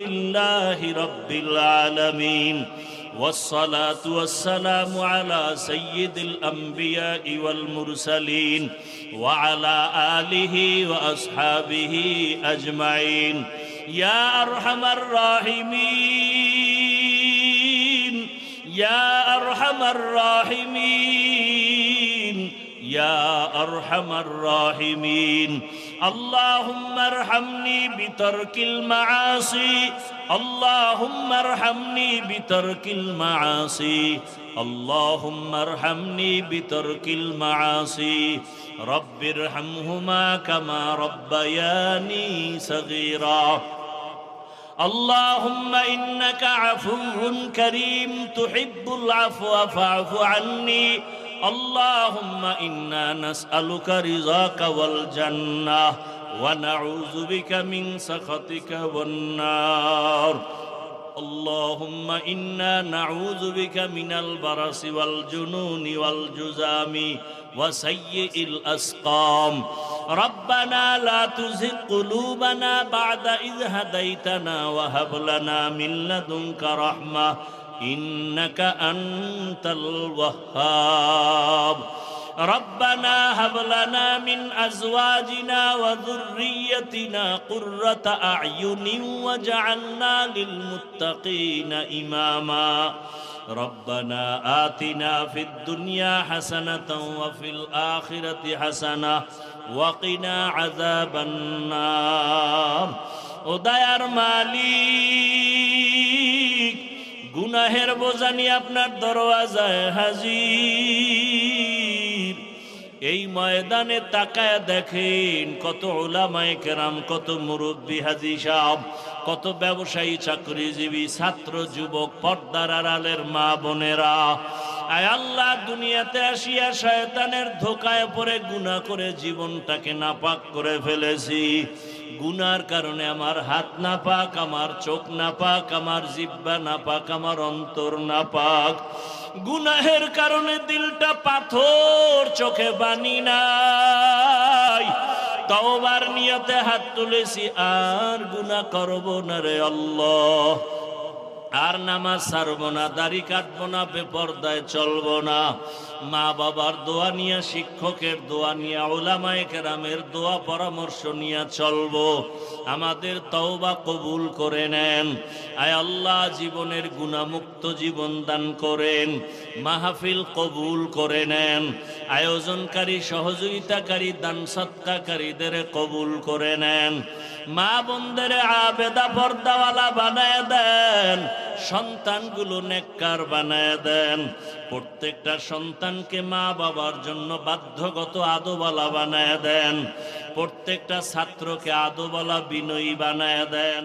لله رب العالمين والصلاة والسلام على سيد الأنبياء والمرسلين وعلى آله وأصحابه أجمعين يا أرحم الراحمين يا أرحم الراحمين يا أرحم الراحمين اللهم ارحمني بترك المعاصي اللهم ارحمني بترك المعاصي اللهم ارحمني بترك المعاصي رب ارحمهما كما ربياني صغيرا اللهم إنك عفو كريم تحب العفو فاعف عني اللهم إنا نسألك رضاك والجنة ونعوذ بك من سخطك والنار اللهم إنا نعوذ بك من البرص والجنون والجذام وسيء الأسقام ربنا لا تزغ قلوبنا بعد إذ هديتنا وهب لنا من لدنك رحمة إنك أنت الوهاب ربنا هب لنا من أزواجنا وذريتنا قرة أعين واجعلنا للمتقين إماما ربنا آتنا في الدنيا حسنة وفي الآخرة حسنة وقنا عذاب النار উদয়ার মালিক গুনাহের বোঝা নিয়ে আপনার দরওয়াজায় হাজির এই ময়দানে তাকায় দেখেন কত উলামায়ে কেরাম কত মুরব্বী হাজী সাহেব কত ব্যবসায়ী চাকরিজীবী ছাত্র যুবক পর্দার আড়ালের মা বোনেরা আয় আল্লাহ দুনিয়াতে আসিয়া শয়তানের ধোকায় পড়ে গুনাহ করে জীবনটাকে নাপাক করে ফেলেছি গুনার কারণে আমার হাত নাপাক আমার চোখ নাপাক আমার জিহ্বা নাপাক আমার অন্তর নাপাক গুনাহের কারণে দিলটা পাথর চোখে বানি নাই তওবার নিয়তে হাত তুলেছি আর গুনাহ করব না রে আল্লাহ আর নামাজ ছাড়বো না দাড়ি কাটবো না বেপরদায় চলবো না মা বাবার দোয়া নিয়ে শিক্ষকের দোয়া নিয়ে উলামায়ে কেরামের দোয়া পরামর্শ নিয়ে চলবো আমাদের তওবা কবুল করে নেন আয় আল্লাহ জীবনের গুনাহমুক্ত জীবন দান করেন মাহফিল কবুল করে নেন আয়োজনকারী সহযোগিতাকারী দান সৎকারীদের কবুল করে নেন মা বোনদের আবেদা পর্দাওয়ালা বানায় দেন সন্তানগুলো নেককার বানায় দেন প্রত্যেকটা সন্তানকে মা বাবার জন্য বাধ্যগত আদবওয়ালা বানায় দেন প্রত্যেকটা ছাত্রকে আদবওয়ালা বিনয়ী বানায় দেন।